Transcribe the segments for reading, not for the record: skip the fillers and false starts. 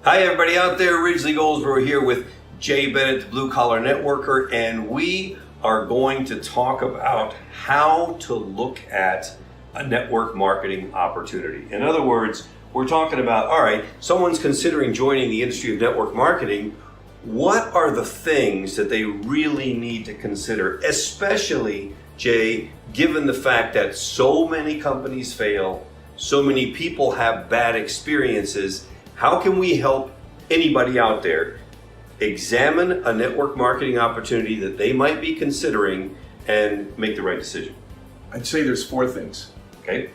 Hi everybody out there, Ridgely Goldsborough here with Jay Bennett, the Blue Collar Networker, and we are going to talk about how to look at a network marketing opportunity. In other words, we're talking about, all right, someone's considering joining the industry of network marketing. What are the things that they really need to consider, especially, Jay, given the fact that so many companies fail, so many people have bad experiences? How can we help anybody out there examine a network marketing opportunity that they might be considering and make the right decision? I'd say there's four things. Okay.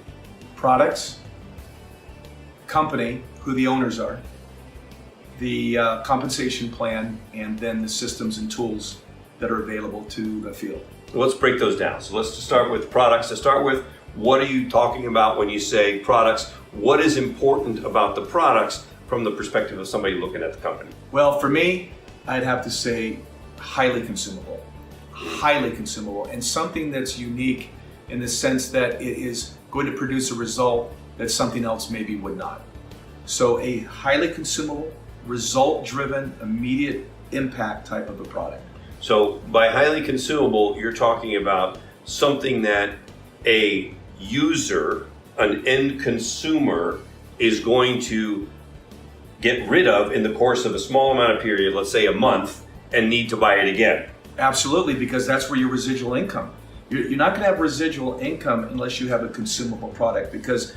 Products, company, who the owners are, the compensation plan, and then the systems and tools that are available to the field. Let's break those down. So let's just start with products. To start with, what are you talking about when you say products? What is important about the products from the perspective of somebody looking at the company? Well, for me, I'd have to say highly consumable, and something that's unique in the sense that it is going to produce a result that something else maybe would not. So a highly consumable, result-driven, immediate impact type of a product. So by highly consumable, you're talking about something that a user, an end consumer, is going to get rid of in the course of a small amount of period, let's say a month, and need to buy it again. Absolutely, because that's where your residual income. You're not going to have residual income unless you have a consumable product, because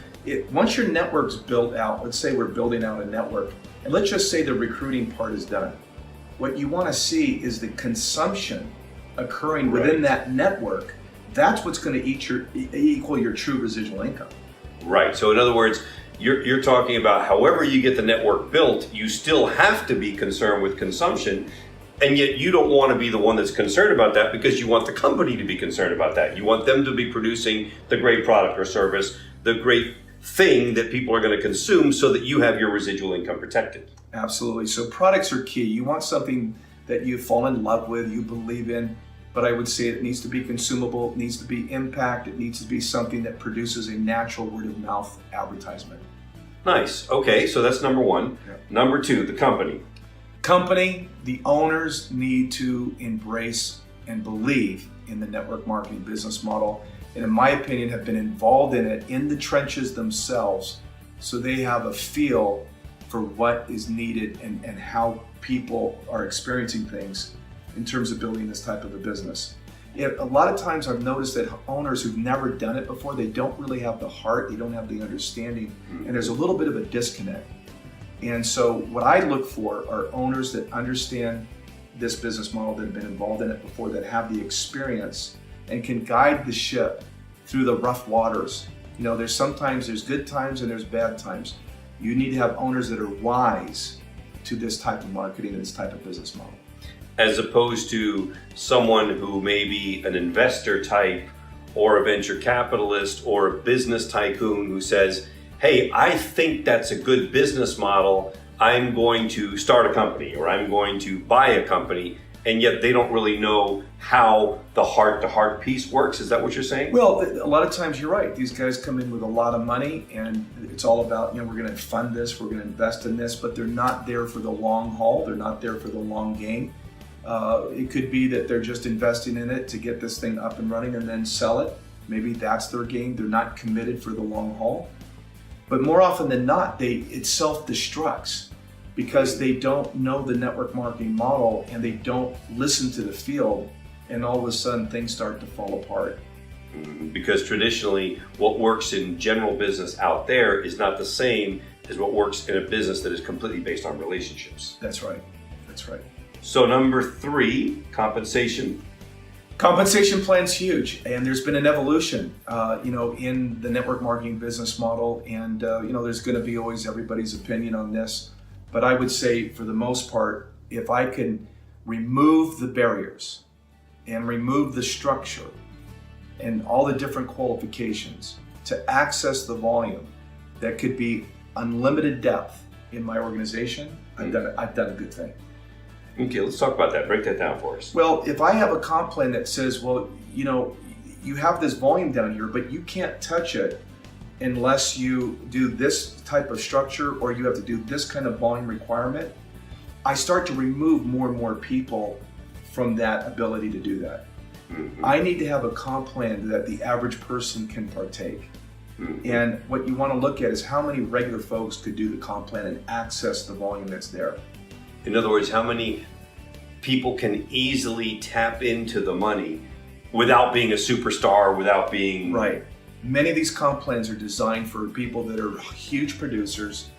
once your network's built out, let's say we're building out a network, and let's just say the recruiting part is done. What you want to see is the consumption occurring within that network. That's what's going to equal your true residual income. Right. So in other words, you're talking about however you get the network built, you still have to be concerned with consumption, and yet you don't want to be the one that's concerned about that because you want the company to be concerned about that. You want them to be producing the great product or service, the great thing that people are going to consume so that you have your residual income protected. Absolutely. So products are key. You want something that you fall in love with, you believe in, but I would say it needs to be consumable, it needs to be impact, it needs to be something that produces a natural word of mouth advertisement. Nice. Okay, so that's number one. Yeah. Number two, the company. Company, the owners need to embrace and believe in the network marketing business model, and in my opinion have been involved in it in the trenches themselves, so they have a feel for what is needed and how people are experiencing things in terms of building this type of a business. A lot of times I've noticed that owners who've never done it before, they don't really have the heart, they don't have the understanding, and there's a little bit of a disconnect. And so what I look for are owners that understand this business model, that have been involved in it before, that have the experience and can guide the ship through the rough waters. You know, there's good times and there's bad times. You need to have owners that are wise to this type of marketing and this type of business model. As opposed to someone who may be an investor type or a venture capitalist or a business tycoon who says, hey, I think that's a good business model, I'm going to start a company or I'm going to buy a company, and yet they don't really know how the heart-to-heart piece works. Is that what you're saying? Well, a lot of times you're right. These guys come in with a lot of money and it's all about, we're going to fund this, we're going to invest in this, but they're not there for the long haul. They're not there for the long game. It could be that they're just investing in it to get this thing up and running and then sell it. Maybe that's their game. They're not committed for the long haul. But more often than not, it self-destructs because they don't know the network marketing model and they don't listen to the field, and all of a sudden things start to fall apart. Because traditionally, what works in general business out there is not the same as what works in a business that is completely based on relationships. That's right. That's right. So number three, compensation. Compensation plan's huge, and there's been an evolution, in the network marketing business model, and there's going to be always everybody's opinion on this. But I would say, for the most part, if I can remove the barriers and remove the structure and all the different qualifications to access the volume that could be unlimited depth in my organization, I've done a good thing. Okay, let's talk about that. Break that down for us. Well, if I have a comp plan that says, well, you have this volume down here, but you can't touch it unless you do this type of structure or you have to do this kind of volume requirement, I start to remove more and more people from that ability to do that. I need to have a comp plan that the average person can partake. And what you want to look at is how many regular folks could do the comp plan and access the volume that's there. In other words, how many people can easily tap into the money without being a superstar, without being... Right. Many of these comp plans are designed for people that are huge producers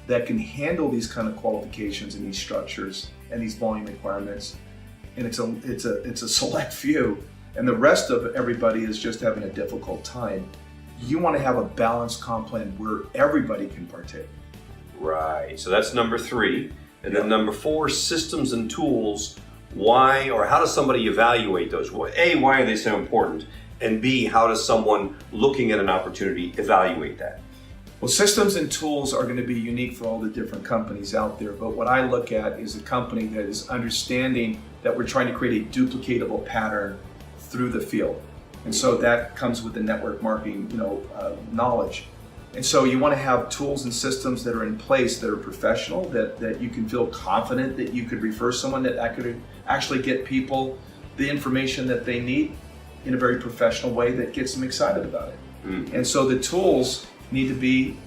that can handle these kind of qualifications and these structures and these volume requirements. And it's a select few, and the rest of everybody is just having a difficult time. You want to have a balanced comp plan where everybody can partake. Right. So that's number 3. And then number 4, systems and tools. Why or how does somebody evaluate those? A, why are they so important? And B, how does someone looking at an opportunity evaluate that? Well, systems and tools are going to be unique for all the different companies out there. But what I look at is a company that is understanding that we're trying to create a duplicatable pattern through the field. And so that comes with the network marketing, knowledge. And so you want to have tools and systems that are in place that are professional, that you can feel confident that you could refer someone that could actually get people the information that they need in a very professional way that gets them excited about it. And so the tools need to be,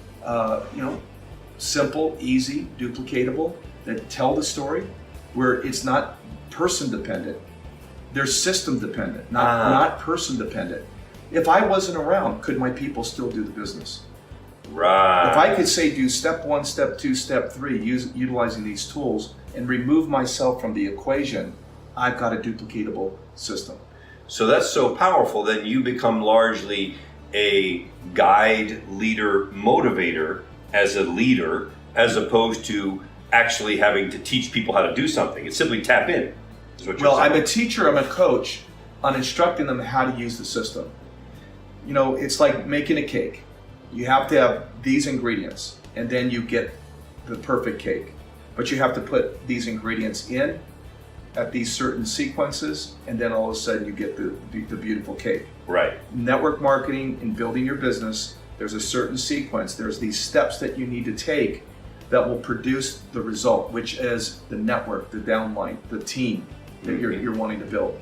simple, easy, duplicatable, that tell the story, where it's not person dependent. They're system dependent, not person dependent. If I wasn't around, could my people still do the business? Right. If I could say do step 1, step 2, step 3, utilizing these tools and remove myself from the equation, I've got a duplicatable system. So that's so powerful, then you become largely a guide, leader, motivator as a leader, as opposed to actually having to teach people how to do something. It's simply tap in. Well, I'm a teacher, I'm a coach on instructing them how to use the system. It's like making a cake. You have to have these ingredients and then you get the perfect cake. But you have to put these ingredients in at these certain sequences, and then all of a sudden you get the beautiful cake. Right. Network marketing and building your business, there's a certain sequence. There's these steps that you need to take that will produce the result, which is the network, the downline, the team that you're wanting to build.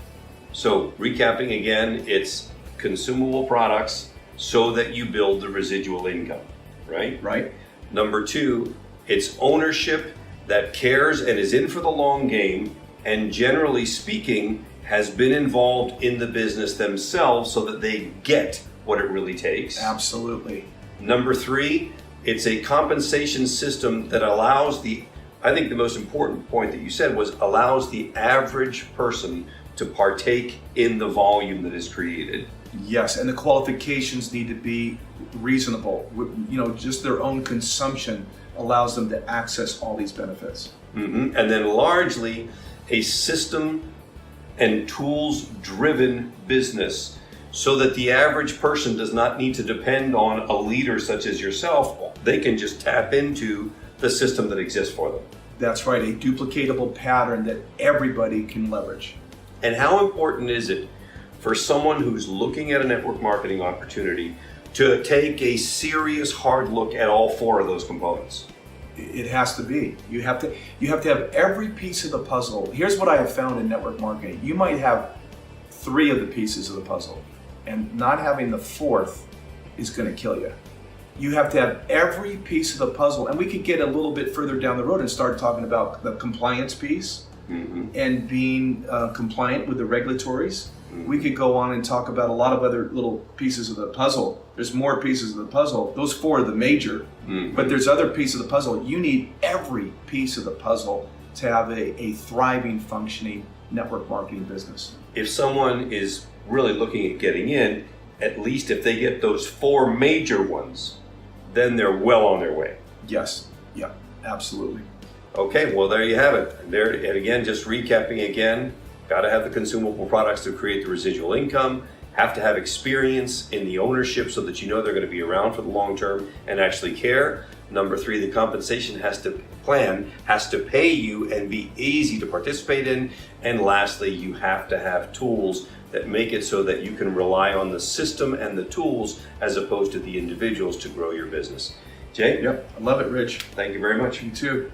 So recapping again, it's consumable products so that you build the residual income, right? Right. Number 2, it's ownership that cares and is in for the long game, and generally speaking, has been involved in the business themselves so that they get what it really takes. Absolutely. Number 3, it's a compensation system that allows I think the most important point that you said was allows the average person to partake in the volume that is created. Yes, and the qualifications need to be reasonable. Just their own consumption allows them to access all these benefits. And then largely a system and tools driven business so that the average person does not need to depend on a leader such as yourself. They can just tap into the system that exists for them. That's right, a duplicatable pattern that everybody can leverage. And how important is it for someone who's looking at a network marketing opportunity to take a serious hard look at all 4 of those components? It has to be. You have to have every piece of the puzzle. Here's what I have found in network marketing. You might have 3 of the pieces of the puzzle, and not having the 4th is going to kill you. You have to have every piece of the puzzle, and we could get a little bit further down the road and start talking about the compliance piece and being compliant with the regulatories. We could go on and talk about a lot of other little pieces of the puzzle. There's more pieces of the puzzle. Those 4 are the major, but there's other pieces of the puzzle. You need every piece of the puzzle to have a thriving, functioning network marketing business. If someone is really looking at getting in, at least if they get those 4 major ones, then they're well on their way. Yes, yeah, absolutely. Okay, well there you have it. And again, just recapping again, got to have the consumable products to create the residual income, have to have experience in the ownership so that you know they're going to be around for the long term and actually care. Number 3, the compensation plan has to pay you and be easy to participate in. And lastly, you have to have tools that make it so that you can rely on the system and the tools as opposed to the individuals to grow your business. Jay? Yep, I love it, Rich. Thank you very much. You too.